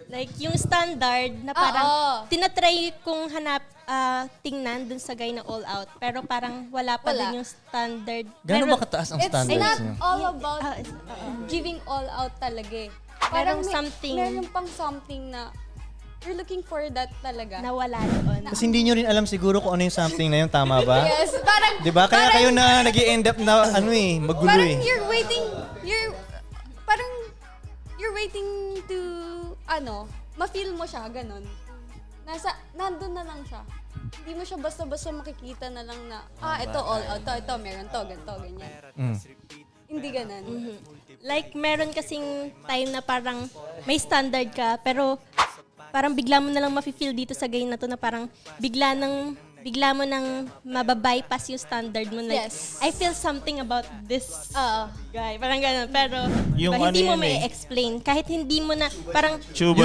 Like, yung standard na parang Oo. tinatry kong tingnan dun sa guy na all out. Pero parang wala pa Wala. din yung standard. Gano'n ba kataas ang It's standards not niyo? all about It's- giving all out talaga eh. Merong may- something. Meron pang something na you're looking for that talaga. na wala doon. Kasi hindi nyo rin alam siguro kung ano yung something na yun, tama ba? Yes, parang... Di ba? Kaya parang- kayo na nag-i-end up na magulo Parang eh. you're waiting to, ma-feel mo siya, ganun. Nandun na lang siya. Hindi mo siya basta-basta makikita na lang na, ito all out, ito, meron to, ganito, ganyan. Hindi ganun. Like, meron kasing time na parang may standard ka, pero parang bigla mo na lang mafe-feel dito sa guy na to na parang bigla mo nang mababypass yung standard mo. Like, Yes. I feel something about this Oo. guy. Parang gano'n. Pero Yung hindi ano mo yan may explain. Kahit hindi mo na, parang Chuba